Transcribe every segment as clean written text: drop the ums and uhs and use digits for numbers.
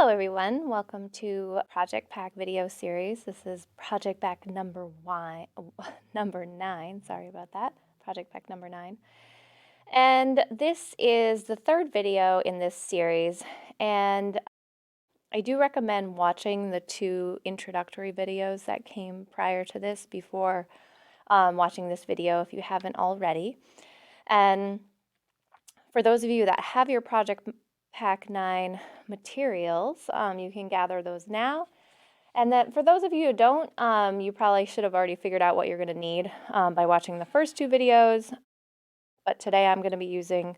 Hello everyone, welcome to Project Pack video series. This is Project Pack number 9, sorry about that, Project Pack number 9. And this is the third video in this series, and I do recommend watching the two introductory videos that came prior to this before watching this video if you haven't already. And for those of you that have your Project Pack 9 materials, you can gather those now. And then for those of you who don't, you probably should have already figured out what you're going to need by watching the first two videos. But today I'm going to be using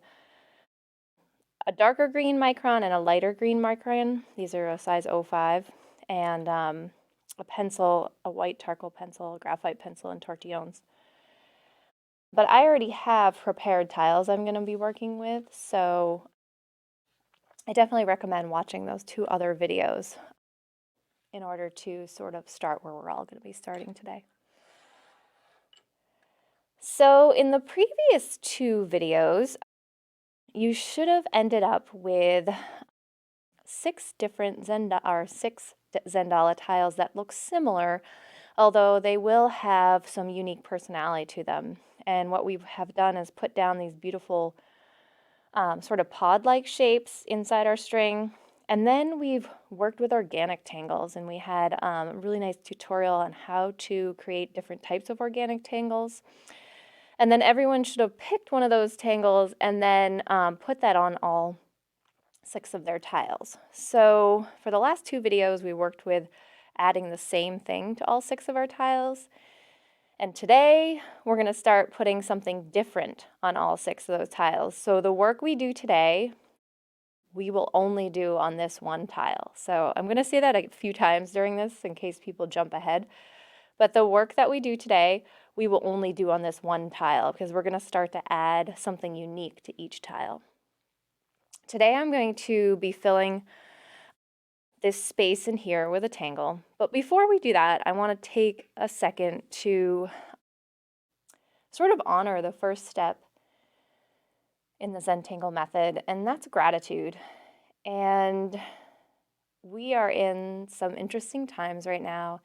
a darker green micron and a lighter green micron. These are a size 05, and a pencil, a white charcoal pencil, a graphite pencil, and tortillones. But I already have prepared tiles I'm going to be working with, so I definitely recommend watching those two other videos in order to sort of start where we're all going to be starting today. So in the previous two videos, you should have ended up with six Zentangle tiles that look similar, although they will have some unique personality to them. And what we have done is put down these beautiful sort of pod-like shapes inside our string. And then we've worked with organic tangles, and we had a really nice tutorial on how to create different types of organic tangles. And then everyone should have picked one of those tangles and then put that on all 6 of their tiles. So for the last two videos, we worked with adding the same thing to all 6 of our tiles. And today, we're going to start putting something different on all 6 of those tiles. So the work we do today, we will only do on this one tile. So I'm going to say that a few times during this in case people jump ahead. But the work that we do today, we will only do on this one tile because we're going to start to add something unique to each tile. Today I'm going to be filling this space in here with a tangle. But before we do that, I want to take a second to sort of honor the first step in the Zentangle method, and that's gratitude. And we are in some interesting times right now,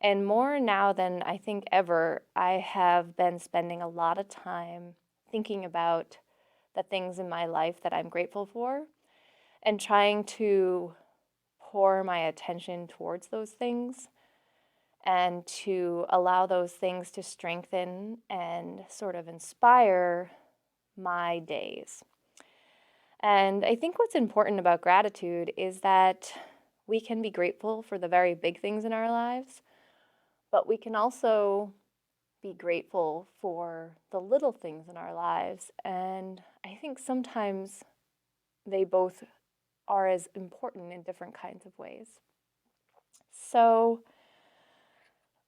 and more now than I think ever, I have been spending a lot of time thinking about the things in my life that I'm grateful for and trying to pour my attention towards those things and to allow those things to strengthen and sort of inspire my days. And I think what's important about gratitude is that we can be grateful for the very big things in our lives, but we can also be grateful for the little things in our lives. And I think sometimes they both are as important in different kinds of ways. So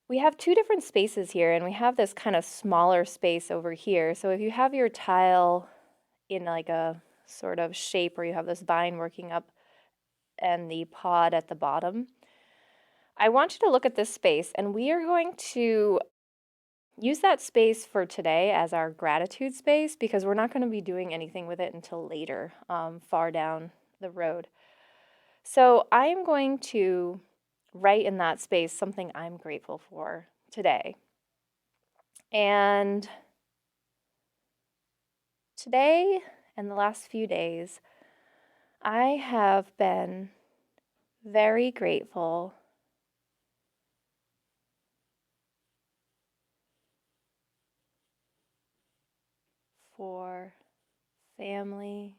we have two different spaces here, and we have this kind of smaller space over here. So if you have your tile in like a sort of shape where you have this vine working up and the pod at the bottom, I want you to look at this space, and we are going to use that space for today as our gratitude space because we're not going to be doing anything with it until later, far down the road. So I'm going to write in that space something I'm grateful for today. And today and the last few days, I have been very grateful for family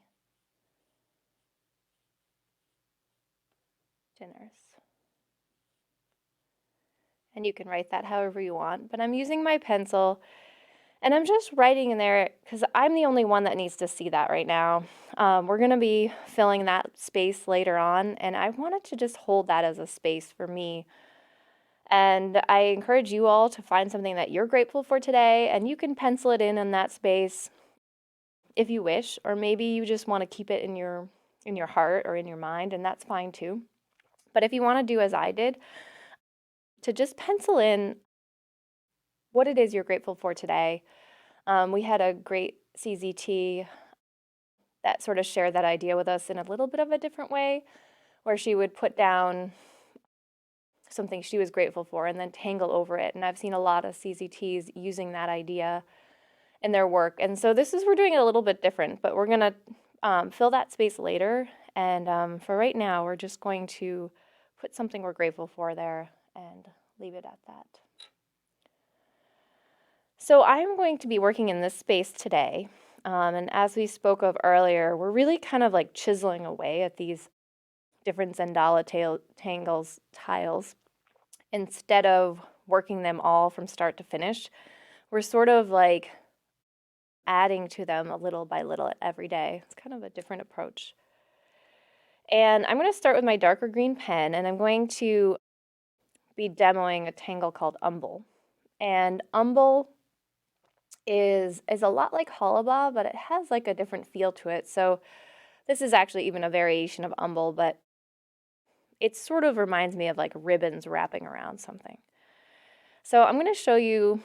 dinners. And you can write that however you want, but I'm using my pencil and I'm just writing in there because I'm the only one that needs to see that right now. We're going to be filling that space later on, and I wanted to just hold that as a space for me. And I encourage you all to find something that you're grateful for today, and you can pencil it in that space if you wish, or maybe you just want to keep it in your heart or in your mind, and that's fine too. But if you want to do as I did, to just pencil in what it is you're grateful for today. We had a great CZT that sort of shared that idea with us in a little bit of a different way, where she would put down something she was grateful for and then tangle over it. And I've seen a lot of CZTs using that idea in their work. And so we're doing it a little bit different, but we're going to fill that space later. And for right now, we're just going to put something we're grateful for there and leave it at that. So I'm going to be working in this space today. And as we spoke of earlier, we're really kind of like chiseling away at these different Zentangle tiles. Instead of working them all from start to finish, we're sort of like adding to them a little by little every day. It's kind of a different approach. And I'm going to start with my darker green pen, and I'm going to be demoing a tangle called Umble. And Umble is a lot like Hollabah, but it has like a different feel to it. So this is actually even a variation of Umble, but it sort of reminds me of like ribbons wrapping around something. So I'm going to show you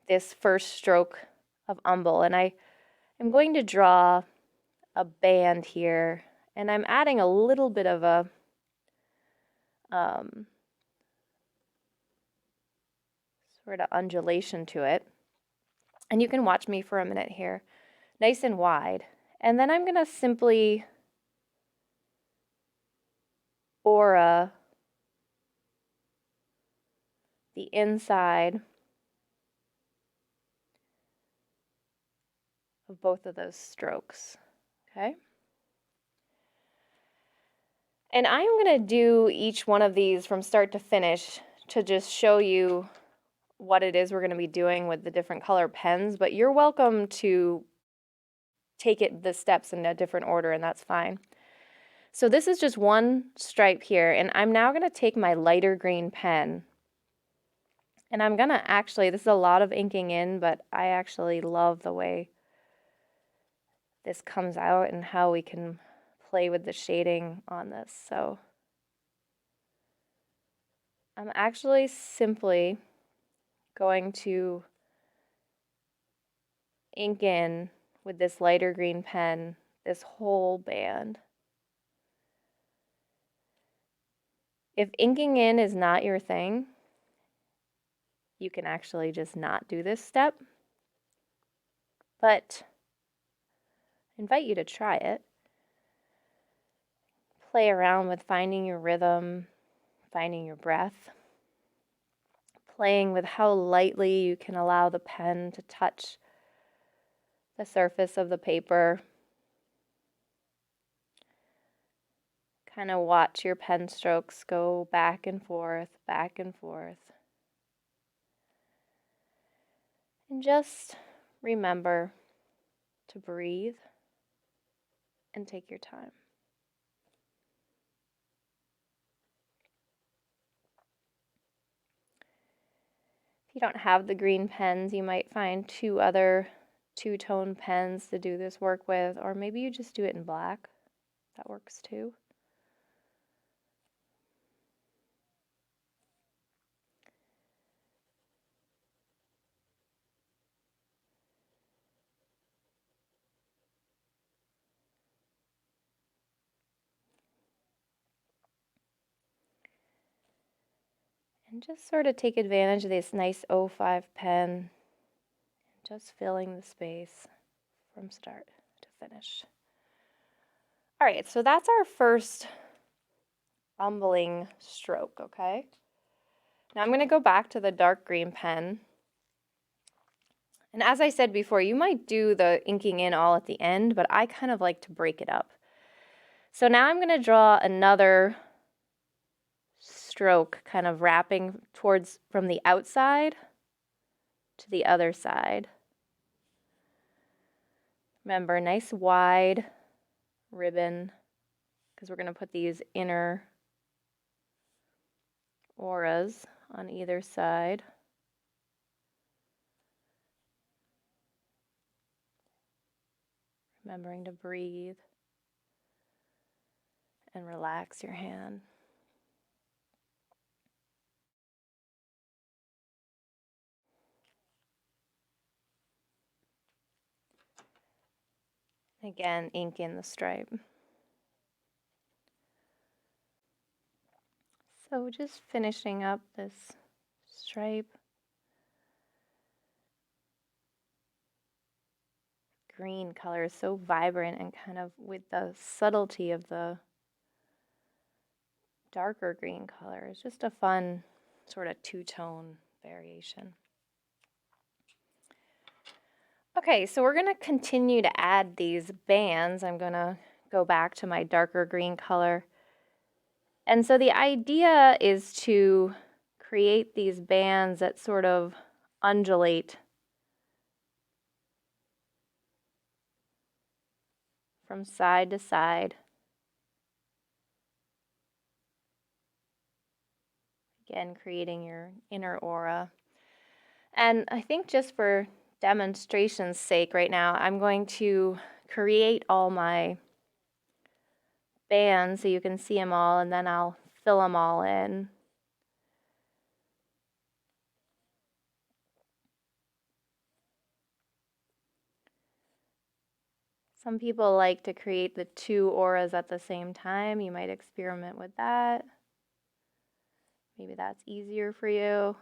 this first stroke of Umble, and I am going to draw a band here, and I'm adding a little bit of a sort of undulation to it. And you can watch me for a minute here, nice and wide. And then I'm going to simply aura the inside of both of those strokes, okay? And I'm going to do each one of these from start to finish to just show you what it is we're going to be doing with the different color pens, but you're welcome to take the steps in a different order, and that's fine. So this is just one stripe here, and I'm now going to take my lighter green pen, and I'm going to actually, this is a lot of inking in, but I actually love the way this comes out and how we can play with the shading on this. So I'm actually simply going to ink in with this lighter green pen this whole band. If inking in is not your thing, you can actually just not do this step, but I invite you to try it. Play around with finding your rhythm, finding your breath, playing with how lightly you can allow the pen to touch the surface of the paper. Kind of watch your pen strokes go back and forth, back and forth. And just remember to breathe and take your time. If you don't have the green pens, you might find two other two-tone pens to do this work with, or maybe you just do it in black. That works too. And just sort of take advantage of this nice 05 pen, just filling the space from start to finish. All right, so that's our first umbling stroke, okay? Now I'm going to go back to the dark green pen. And as I said before, you might do the inking in all at the end, but I kind of like to break it up. So now I'm going to draw another stroke, kind of wrapping towards from the outside to the other side. Remember, nice wide ribbon, because we're going to put these inner auras on either side. Remembering to breathe and relax your hand. Again, ink in the stripe. So just finishing up this stripe. Green color is so vibrant and kind of with the subtlety of the darker green color. It's just a fun sort of two-tone variation. Okay, so we're going to continue to add these bands. I'm going to go back to my darker green color. And so the idea is to create these bands that sort of undulate from side to side. Again, creating your inner aura. And I think just for demonstration's sake right now, I'm going to create all my bands so you can see them all, and then I'll fill them all in. Some people like to create the two auras at the same time. You might experiment with that. Maybe that's easier for you.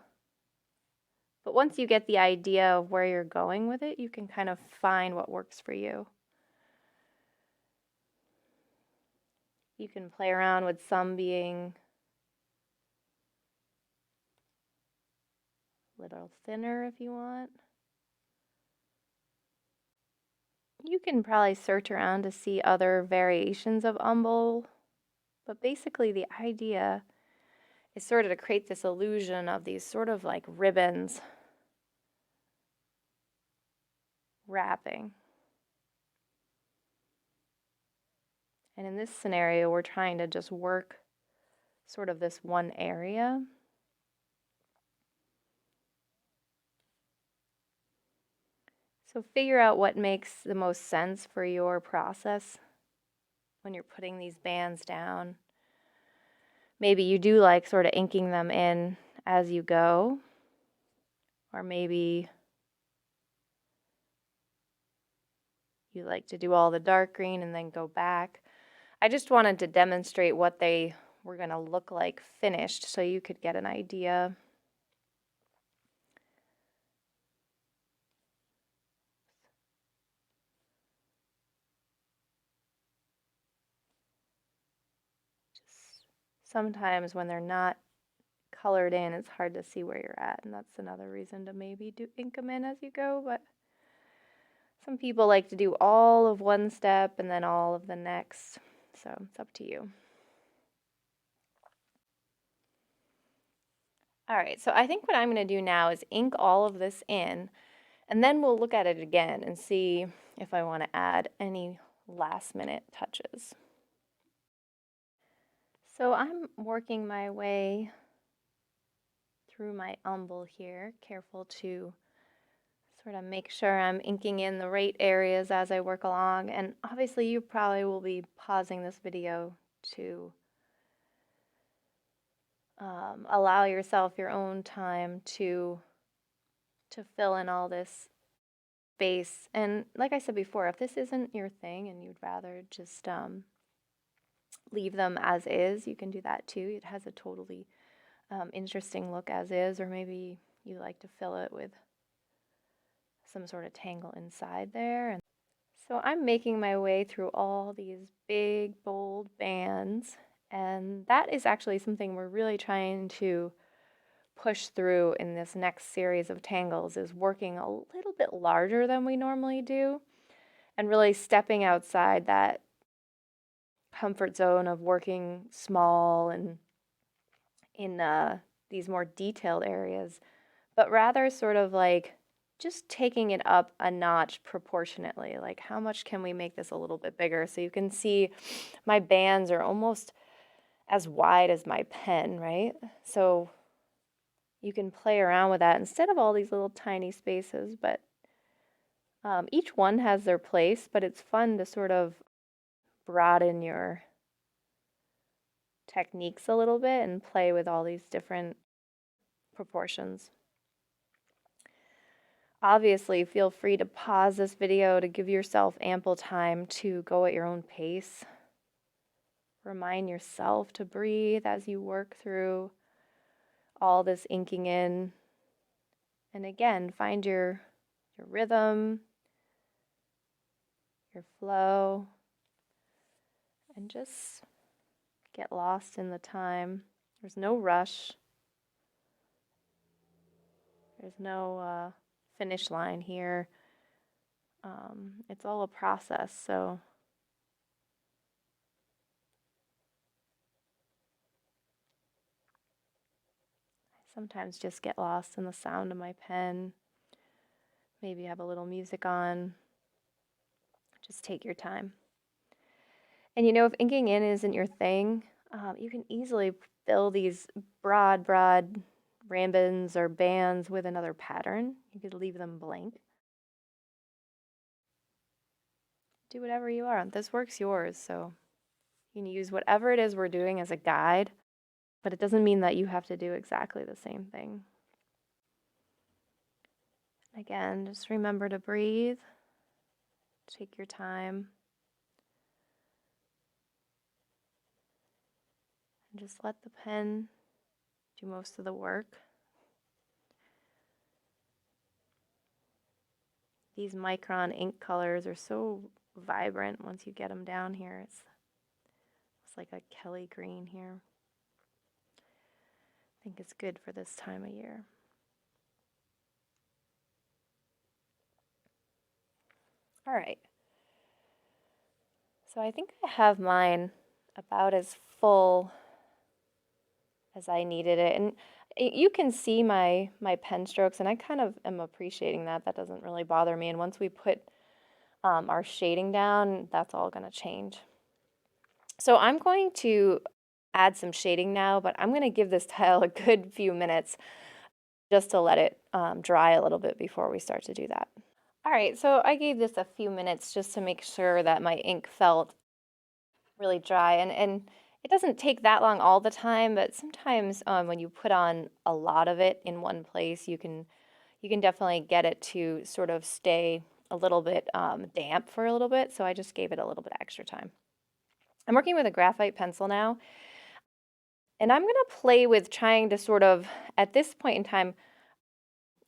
But once you get the idea of where you're going with it, you can kind of find what works for you. You can play around with some being a little thinner if you want. You can probably search around to see other variations of umbel, but basically the idea is sort of to create this illusion of these sort of like ribbons wrapping. And in this scenario, we're trying to just work sort of this one area. So figure out what makes the most sense for your process when you're putting these bands down. Maybe you do like sort of inking them in as you go, or maybe you like to do all the dark green and then go back. I just wanted to demonstrate what they were going to look like finished so you could get an idea. Sometimes when they're not colored in, it's hard to see where you're at, and that's another reason to maybe ink them in as you go, but some people like to do all of one step and then all of the next, so it's up to you. All right, so I think what I'm going to do now is ink all of this in, and then we'll look at it again and see if I want to add any last-minute touches. So I'm working my way through my umbel here, careful to sort of make sure I'm inking in the right areas as I work along. And obviously you probably will be pausing this video to allow yourself your own time to fill in all this space. And like I said before, if this isn't your thing and you'd rather just leave them as is, you can do that too. It has a totally interesting look as is, or maybe you like to fill it with some sort of tangle inside there. And so I'm making my way through all these big, bold bands, and that is actually something we're really trying to push through in this next series of tangles, is working a little bit larger than we normally do and really stepping outside that comfort zone of working small and in these more detailed areas, but rather sort of like just taking it up a notch proportionately. Like, how much can we make this a little bit bigger? So you can see my bands are almost as wide as my pen, right? So you can play around with that instead of all these little tiny spaces, but each one has their place, but it's fun to sort of broaden your techniques a little bit and play with all these different proportions. Obviously, feel free to pause this video to give yourself ample time to go at your own pace. remind yourself to breathe as you work through all this inking in. And again, find your rhythm, your flow, and just get lost in the time. There's no rush. There's no finish line here. It's all a process, so I sometimes just get lost in the sound of my pen. Maybe have a little music on. Just take your time. And you know, if inking in isn't your thing, you can easily fill these broad rambans or bands with another pattern. You could leave them blank. Do whatever you want. This work's yours, so you can use whatever it is we're doing as a guide, but it doesn't mean that you have to do exactly the same thing. Again, just remember to breathe. Take your time. And just let the pen do most of the work. These micron ink colors are so vibrant once you get them down here. It's like a Kelly green here. I think it's good for this time of year. All right. So I think I have mine about as full as I needed it. And you can see my pen strokes, and I kind of am appreciating that. That doesn't really bother me. And once we put our shading down, that's all going to change. So I'm going to add some shading now, but I'm going to give this tile a good few minutes just to let it dry a little bit before we start to do that. All right, so I gave this a few minutes just to make sure that my ink felt really dry, and it doesn't take that long all the time, but sometimes when you put on a lot of it in one place, you can definitely get it to sort of stay a little bit damp for a little bit, so I just gave it a little bit extra time. I'm working with a graphite pencil now, and I'm going to play with trying to sort of, at this point in time,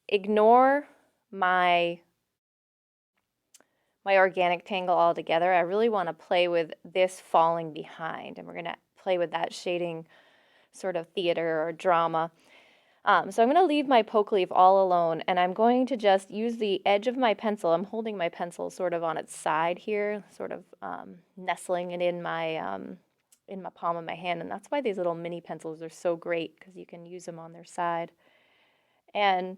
ignore my organic tangle altogether. I really want to play with this falling behind, and we're going to play with that shading sort of theater or drama. So I'm going to leave my poke leaf all alone, and I'm going to just use the edge of my pencil. I'm holding my pencil sort of on its side here, sort of nestling it in my palm of my hand, and that's why these little mini pencils are so great, because you can use them on their side. And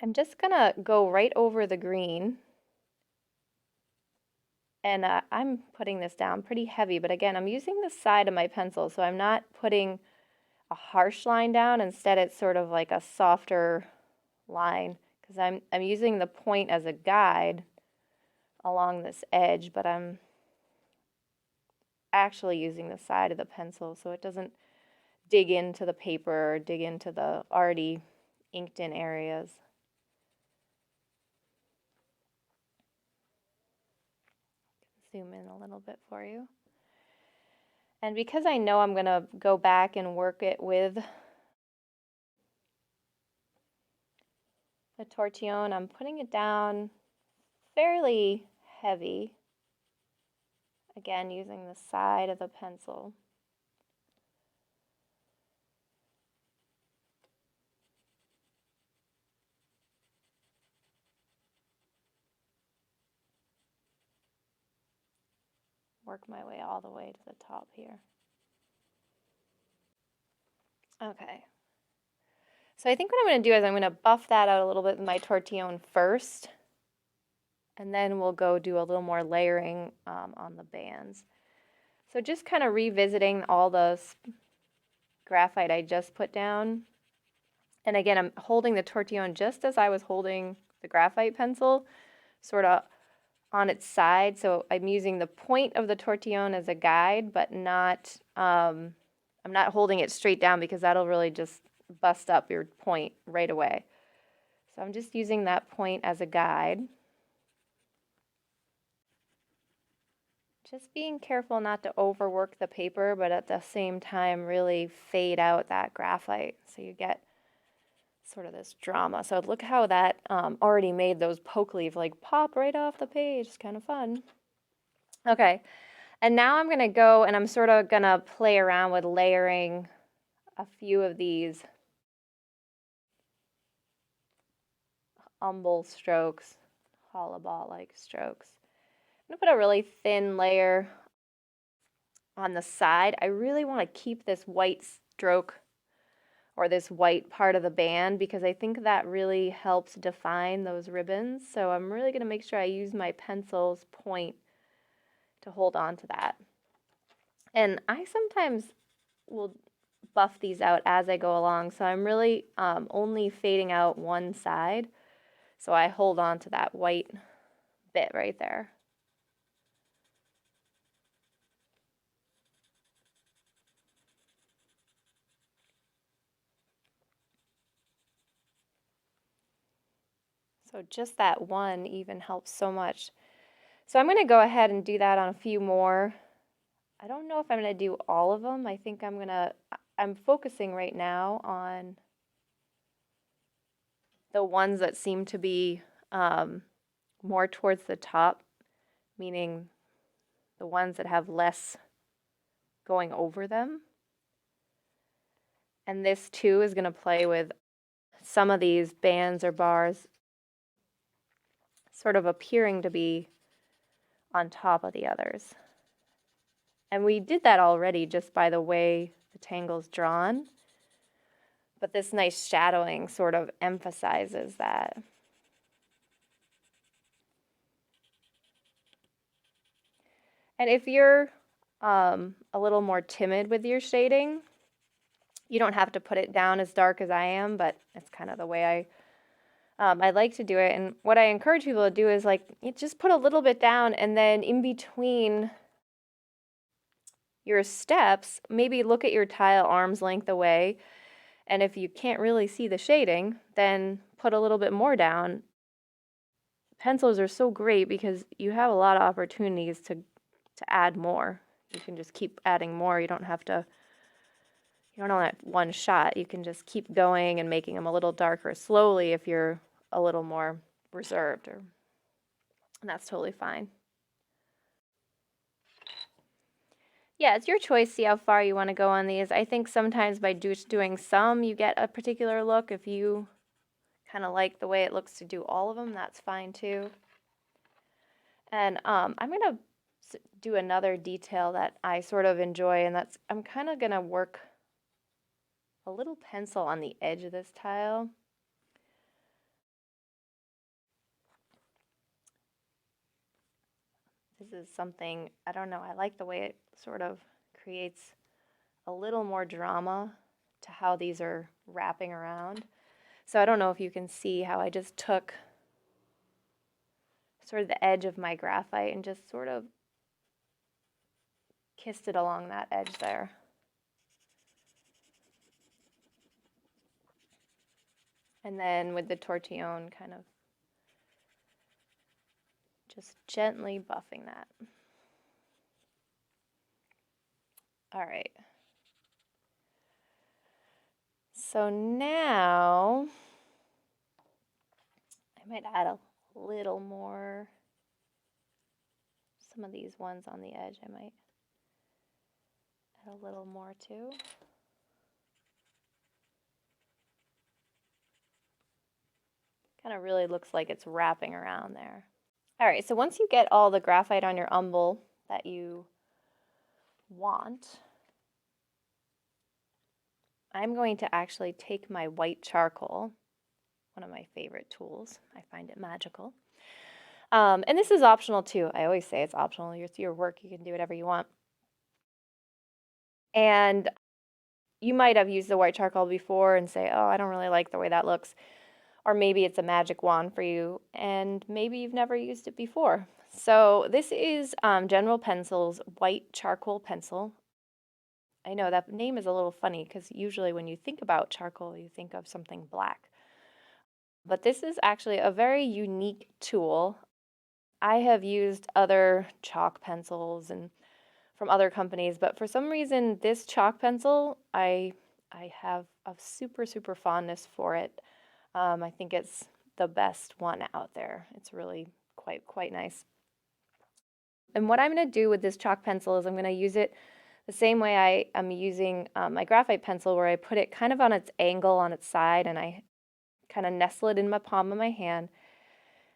I'm just going to go right over the green. And I'm putting this down pretty heavy, but again, I'm using the side of my pencil, so I'm not putting a harsh line down. Instead, it's sort of like a softer line, because I'm using the point as a guide along this edge, but I'm actually using the side of the pencil so it doesn't dig into the paper or dig into the already inked in areas. Zoom in a little bit for you. And because I know I'm going to go back and work it with the tortillon, I'm putting it down fairly heavy. Again, using the side of the pencil. Work my way all the way to the top here. Okay. So I think what I'm going to do is I'm going to buff that out a little bit with my tortillon first, and then we'll go do a little more layering on the bands. So just kind of revisiting all the graphite I just put down. And again, I'm holding the tortillon just as I was holding the graphite pencil, sort of on its side. So I'm using the point of the tortillon as a guide, but not, I'm not holding it straight down, because that'll really just bust up your point right away. So I'm just using that point as a guide. just being careful not to overwork the paper, but at the same time really fade out that graphite so you get sort of this drama. So look how that already made those poke leaves like pop right off the page. It's kind of fun. Okay, and now I'm going to go and I'm sort of going to play around with layering a few of these umbel strokes, hollow ball-like strokes. I'm going to put a really thin layer on the side. I really want to keep this white stroke or this white part of the band because I think that really helps define those ribbons. So I'm really going to make sure I use my pencil's point to hold on to that. And I sometimes will buff these out as I go along, so I'm really only fading out one side. So I hold on to that white bit right there. So just that one even helps so much. So I'm going to go ahead and do that on a few more. I don't know if I'm going to do all of them. I think I'm focusing right now on the ones that seem to be more towards the top, meaning the ones that have less going over them. And this too is going to play with some of these bands or bars sort of appearing to be on top of the others. And we did that already just by the way the tangle's drawn. But this nice shadowing sort of emphasizes that. And if you're a little more timid with your shading, you don't have to put it down as dark as I am, but it's kind of the way I like to do it. And what I encourage people to do is like, you just put a little bit down and then in between your steps, maybe look at your tile arm's length away. And if you can't really see the shading, then put a little bit more down. Pencils are so great because you have a lot of opportunities to add more. You can just keep adding more. You don't have to, you don't want one shot. You can just keep going and making them a little darker slowly if you're a little more reserved, and that's totally fine. Yeah, it's your choice, see how far you want to go on these. I think sometimes by just doing some, you get a particular look. If you kind of like the way it looks to do all of them, that's fine too. And I'm going to do another detail that I sort of enjoy, and that's I'm kind of going to work a little pencil on the edge of this tile. This is something, I don't know, I like the way it sort of creates a little more drama to how these are wrapping around. So I don't know if you can see how I just took sort of the edge of my graphite and just sort of kissed it along that edge there. And then with the tortillon kind of just gently buffing that. All right. So now I might add a little more, some of these ones on the edge, I might add a little more too. Kind of really looks like it's wrapping around there. All right, so once you get all the graphite on your umbel that you want, I'm going to actually take my white charcoal, one of my favorite tools. I find it magical. And this is optional too. I always say it's optional. It's your work. You can do whatever you want. And you might have used the white charcoal before and say, oh, I don't really like the way that looks. Or maybe it's a magic wand for you, and maybe you've never used it before. So this is General Pencil's white charcoal pencil. I know that name is a little funny because usually when you think about charcoal, you think of something black. But this is actually a very unique tool. I have used other chalk pencils and from other companies, but for some reason this chalk pencil, I have a super, super fondness for it. I think it's the best one out there. It's really quite nice. And what I'm going to do with this chalk pencil is I'm going to use it the same way I am using my graphite pencil, where I put it kind of on its angle on its side and I kind of nestle it in my palm of my hand.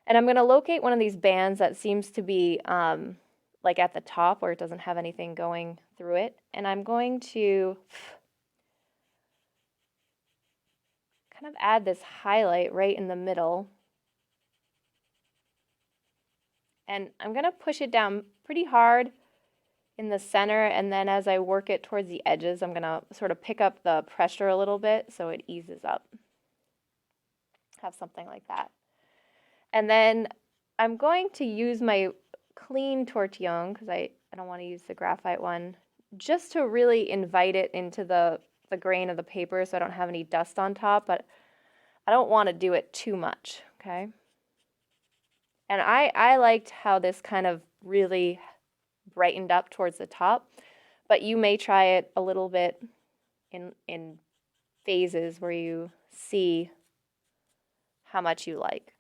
And I'm going to locate one of these bands that seems to be like at the top where it doesn't have anything going through it. And I'm going to kind of add this highlight right in the middle. And I'm going to push it down pretty hard in the center, and then as I work it towards the edges, I'm going to sort of pick up the pressure a little bit so it eases up. Have something like that. And then I'm going to use my clean tortillon, because I don't want to use the graphite one, just to really invite it into the grain of the paper so I don't have any dust on top, but I don't want to do it too much, okay? And I liked how this kind of really brightened up towards the top, but you may try it a little bit in phases where you see how much you like.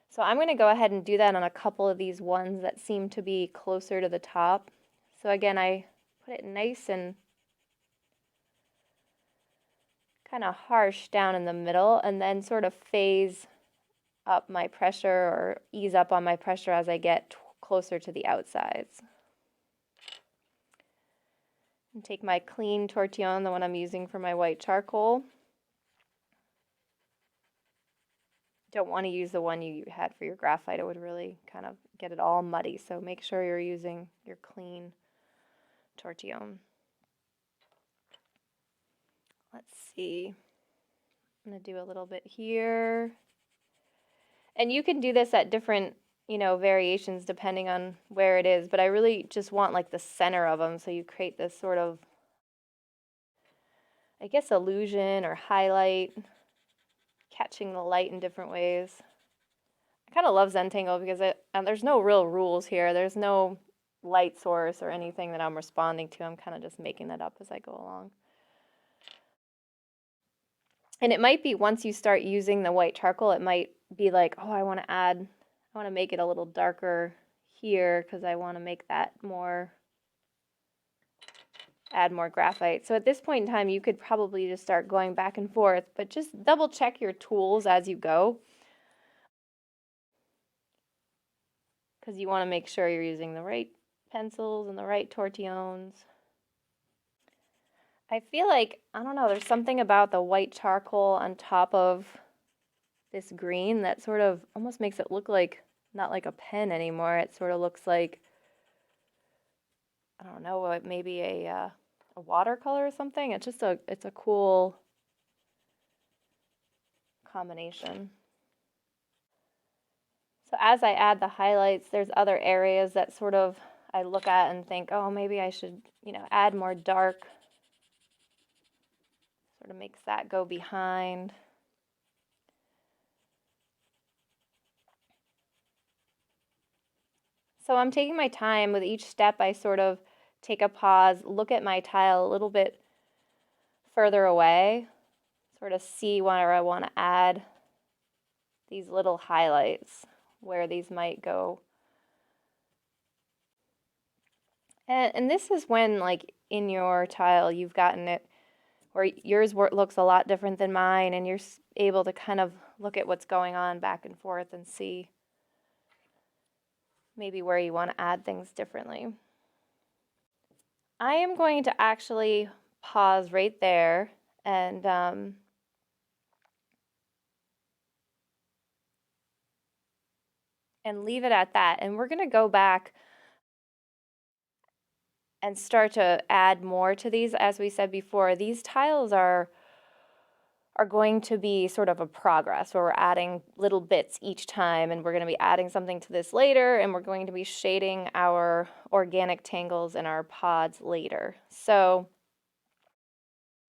So I'm going to go ahead and do that on a couple of these ones that seem to be closer to the top. So again, I put it nice and kind of harsh down in the middle, and then sort of phase up my pressure or ease up on my pressure as I get closer to the outsides. And take my clean tortillon, the one I'm using for my white charcoal. Don't want to use the one you had for your graphite. It would really kind of get it all muddy, so make sure you're using your clean tortillon. Let's see. I'm going to do a little bit here. And you can do this at different, variations depending on where it is, but I really just want like the center of them, so you create this sort of, I guess, illusion or highlight, catching the light in different ways. I kind of love Zentangle because there's no real rules here. There's no light source or anything that I'm responding to. I'm kind of just making it up as I go along. And it might be once you start using the white charcoal, it might be like, oh, I want to make it a little darker here because I want to make that add more graphite. So at this point in time, you could probably just start going back and forth, but just double check your tools as you go, because you want to make sure you're using the right pencils and the right tortillons. I feel like, I don't know, there's something about the white charcoal on top of this green that sort of almost makes it look like, not like a pen anymore. It sort of looks like, I don't know, maybe a watercolor or something. It's just it's a cool combination. So as I add the highlights, there's other areas that sort of I look at and think, oh, maybe I should, add more dark. Sort of makes that go behind. So I'm taking my time with each step. I sort of take a pause, look at my tile a little bit further away, sort of see where I want to add these little highlights, where these might go. And this is when, like, in your tile, you've gotten it where yours looks a lot different than mine, and you're able to kind of look at what's going on back and forth and see maybe where you want to add things differently. I am going to actually pause right there and leave it at that. And we're going to go back and start to add more to these. As we said before, these tiles are going to be sort of a progress where we're adding little bits each time, and we're going to be adding something to this later, and we're going to be shading our organic tangles and our pods later. So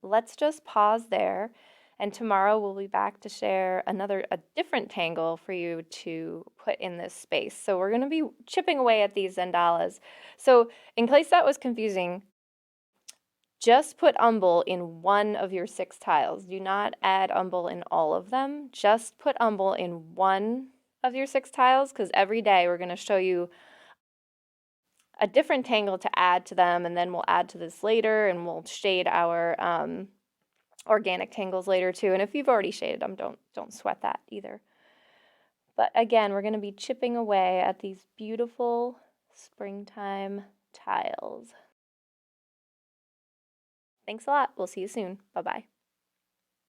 let's just pause there. And tomorrow we'll be back to share a different tangle for you to put in this space. So we're going to be chipping away at these Zendalas. So in case that was confusing, just put umbel in one of your 6 tiles. Do not add umbel in all of them. Just put umbel in one of your 6 tiles, because every day we're going to show you a different tangle to add to them, and then we'll add to this later, and we'll shade our organic tangles later too. And if you've already shaded them, don't sweat that either. But again, we're going to be chipping away at these beautiful springtime tiles. Thanks a lot. We'll see you soon. Bye-bye.